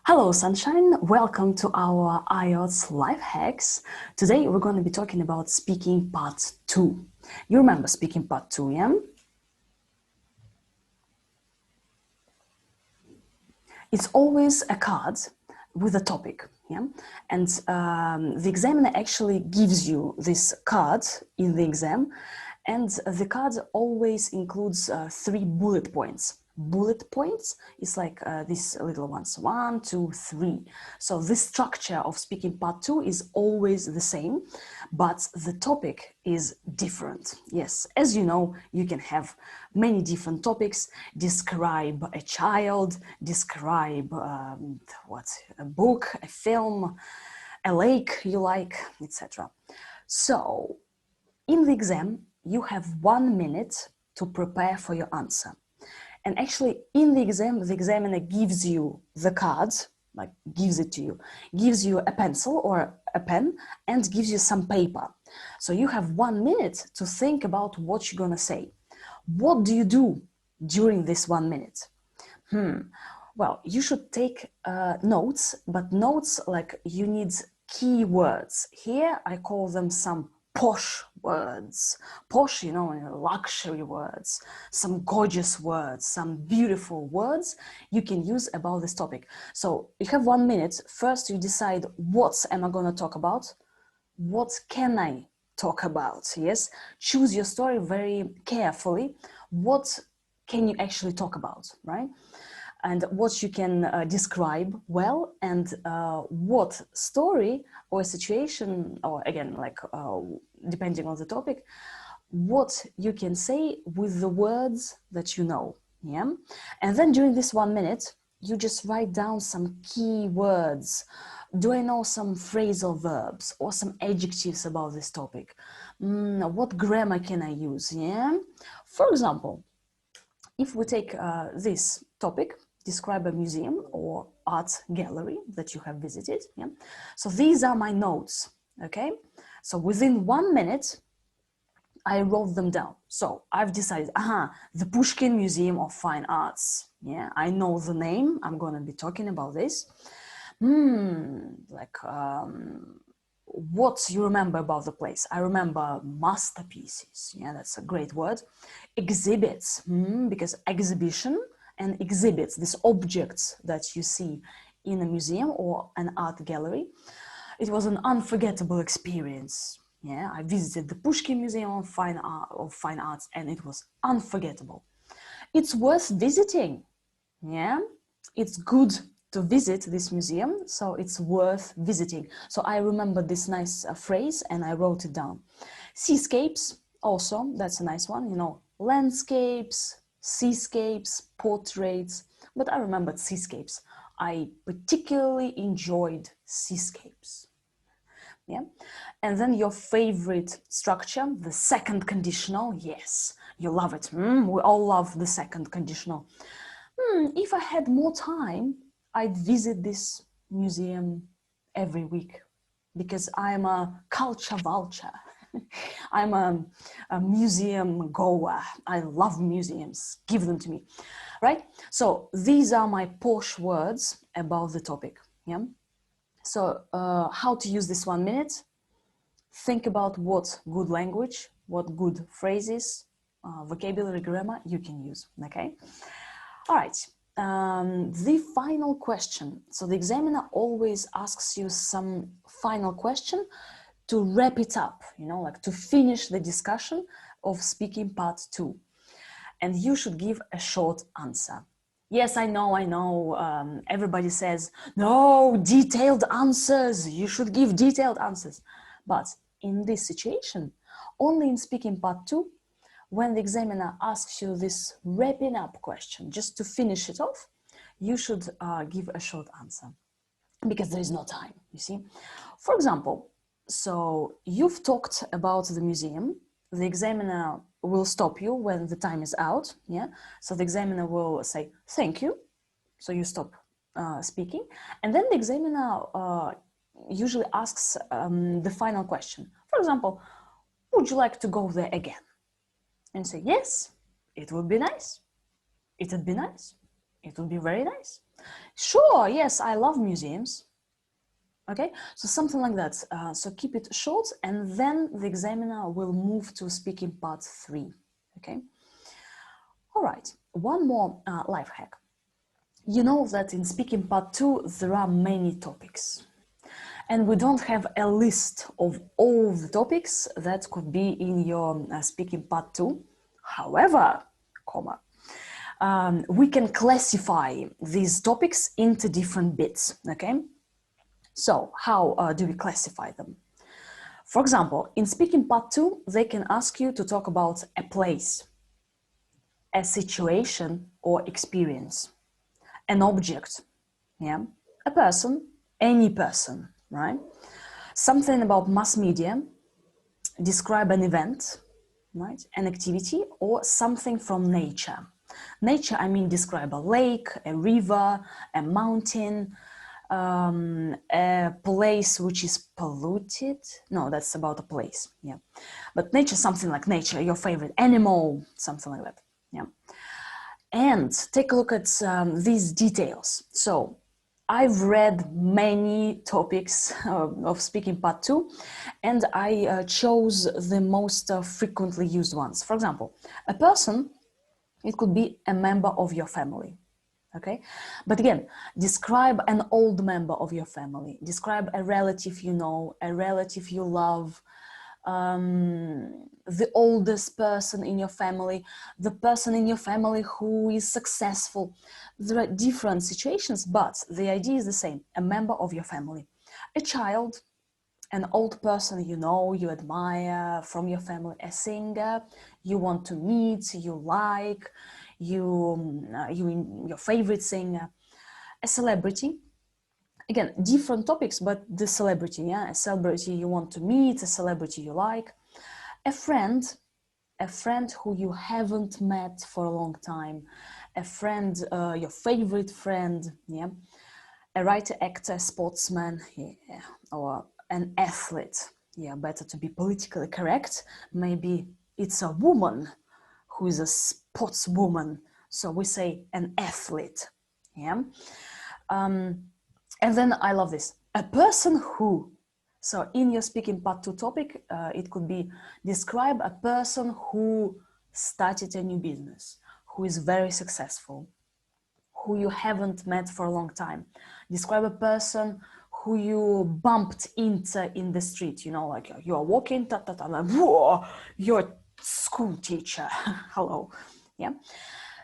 Hello, Sunshine. Welcome to our IELTS life hacks. Today we're going to be talking about speaking part 2. You remember speaking part 2, yeah? It's always a card with a topic, yeah? And the examiner actually gives you this card in the exam, and the card always includes 3 bullet points. Bullet points is like these little ones, 1, 2, 3. So this structure of speaking part 2 is always the same, but the topic is different. Yes, as you know, you can have many different topics. Describe a child, describe a book, a film, a lake you like, etc. So in the exam, you have 1 minute to prepare for your answer. And actually, in the exam, the examiner gives you the cards, like gives it to you, gives you a pencil or a pen, and gives you some paper. So you have 1 minute to think about what you're gonna say. What do you do during this 1 minute? Well, you should take notes, but notes like you need keywords. Here I call them some posh words. Posh, you know, luxury words, some gorgeous words, some beautiful words you can use about this topic. So you have 1 minute. First you decide what am I going to talk about? What can I talk about? Yes, choose your story very carefully. What can you actually talk about, right? And what you can describe well, and what story or situation, or again, like depending on the topic, what you can say with the words that you know, yeah? And then during this 1 minute, you just write down some key words. Do I know some phrasal verbs or some adjectives about this topic? What grammar can I use, yeah? For example, if we take this topic, describe a museum or art gallery that you have visited. Yeah? So these are my notes, okay? So within 1 minute, I wrote them down. So I've decided, the Pushkin Museum of Fine Arts. Yeah, I know the name. I'm going to be talking about this. What you remember about the place? I remember masterpieces. Yeah, that's a great word. Exhibits, because exhibition and exhibits, these objects that you see in a museum or an art gallery. It was an unforgettable experience. Yeah, I visited the Pushkin Museum of Fine Arts, and it was unforgettable. It's worth visiting. Yeah, it's good to visit this museum, so it's worth visiting. So I remember this nice phrase and I wrote it down. Seascapes, also, that's a nice one, you know, landscapes, seascapes, portraits, but I remembered seascapes. I particularly enjoyed seascapes. Yeah, and then your favorite structure, the second conditional. Yes, you love it. We all love the second conditional. If I had more time, I'd visit this museum every week, because I'm a culture vulture. I'm a museum goer. I love museums. Give them to me, right? So these are my posh words about the topic. Yeah. So how to use this 1 minute? Think about what good language, what good phrases, vocabulary, grammar you can use, okay? All right, the final question. So the examiner always asks you some final question to wrap it up, you know, like to finish the discussion of speaking part 2. And you should give a short answer. Yes, I know, everybody says, no, detailed answers, you should give detailed answers. But in this situation, only in speaking part 2, when the examiner asks you this wrapping up question, just to finish it off, you should give a short answer, because there is no time, you see. For example, so you've talked about the museum. The examiner will stop you when the time is out, yeah? So the examiner will say, thank you. So you stop speaking. And then the examiner usually asks the final question. For example, would you like to go there again? And say, yes, it would be nice. It would be nice. It would be very nice. Sure, yes, I love museums. Okay, so something like that. So keep it short, and then the examiner will move to speaking part 3. Okay. All right, one more life hack. You know that in speaking part 2, there are many topics. And we don't have a list of all the topics that could be in your speaking part 2. However, we can classify these topics into different bits, okay? So how do we classify them? For example, in speaking part 2, they can ask you to talk about a place, a situation or experience, an object, yeah, a person, any person, right? Something about mass media, describe an event, right, an activity, or something from nature. Nature, I mean, describe a lake, a river, a mountain, a place which is polluted. No, that's about a place, yeah. But nature, something like nature, your favorite animal, something like that, yeah. And take a look at these details. So I've read many topics of speaking part 2, and I chose the most frequently used ones. For example, a person, it could be a member of your family. Okay, but again, describe an old member of your family, describe a relative you know, a relative you love, the oldest person in your family, the person in your family who is successful. There are different situations, but the idea is the same: a member of your family, a child, an old person you know, you admire from your family, a singer you want to meet, you like, your favorite singer, a celebrity. Again, different topics, but the celebrity, yeah, a celebrity you want to meet, a celebrity you like, a friend who you haven't met for a long time, a friend, your favorite friend, yeah, a writer, actor, sportsman, yeah, or an athlete. Yeah, better to be politically correct. Maybe it's a woman who is a sportswoman, so we say an athlete, yeah. And then I love this, a person who. So in your speaking part 2 topic, it could be describe a person who started a new business, who is very successful, who you haven't met for a long time. Describe a person who you bumped into in the street, you know, like you are walking, like, whoa, your school teacher, hello, yeah.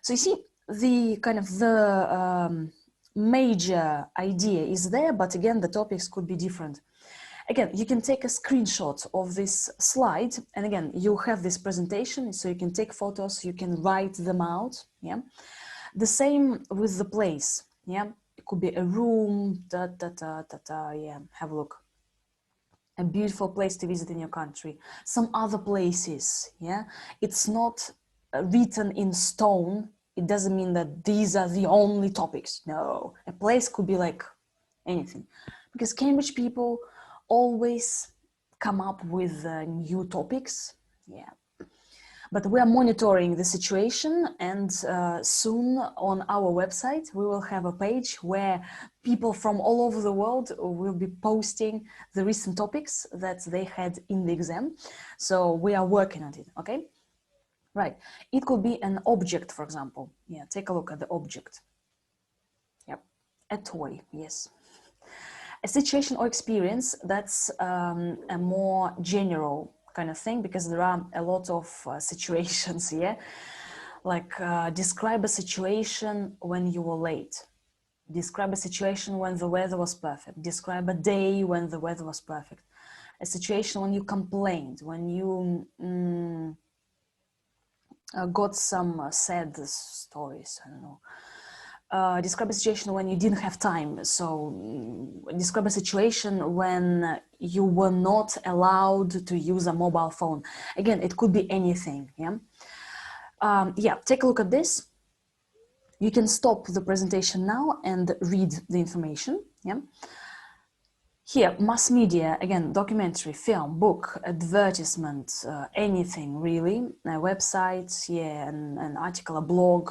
So you see, the kind of the major idea is there, but again, the topics could be different. Again, you can take a screenshot of this slide, and again, you have this presentation, so you can take photos, you can write them out, yeah. The same with the place, yeah. It could be a room, yeah, have a look. A beautiful place to visit in your country. Some other places, yeah. It's not written in stone. It doesn't mean that these are the only topics. No, a place could be like anything, because Cambridge people always come up with new topics, yeah. But we are monitoring the situation, and soon on our website we will have a page where people from all over the world will be posting the recent topics that they had in the exam. So we are working on it, okay? Right, it could be an object, for example. Yeah, take a look at the object. Yep, a toy, yes. A situation or experience, that's a more general kind of thing, because there are a lot of situations here. Like describe a situation when you were late. Describe a situation when the weather was perfect. Describe a day when the weather was perfect. A situation when you complained, when you got some sad stories, I don't know. Describe a situation when you didn't have time. So describe a situation when you were not allowed to use a mobile phone. Again, it could be anything, yeah? Yeah, take a look at this. You can stop the presentation now and read the information, yeah? Here, mass media, again, documentary, film, book, advertisement, anything really, a website, yeah, an article, a blog,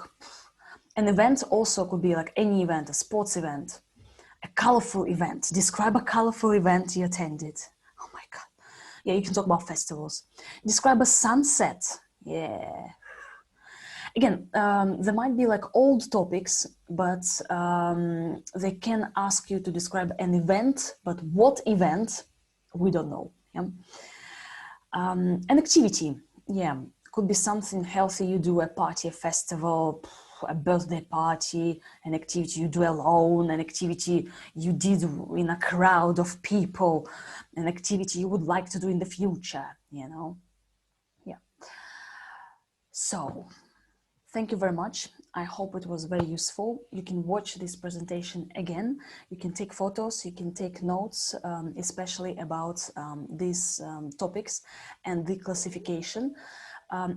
An event also could be like any event, a sports event, a colorful event. Describe a colorful event you attended. Oh my God. Yeah, you can talk about festivals. Describe a sunset. Yeah. Again, there might be like old topics, but they can ask you to describe an event, but what event, we don't know. Yeah? An activity, yeah, could be something healthy you do, a party, a festival, a birthday party, an activity you do alone, an activity you did in a crowd of people, an activity you would like to do in the future, you know? Yeah. So, thank you very much. I hope it was very useful. You can watch this presentation again. You can take photos, you can take notes, especially about these topics and the classification.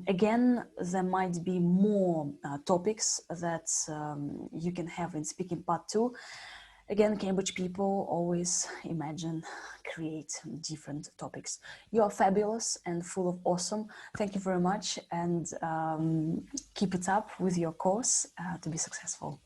Again, there might be more topics that you can have in speaking part 2. Again, Cambridge people always imagine, create different topics. You are fabulous and full of awesome. Thank you very much, and keep it up with your course to be successful.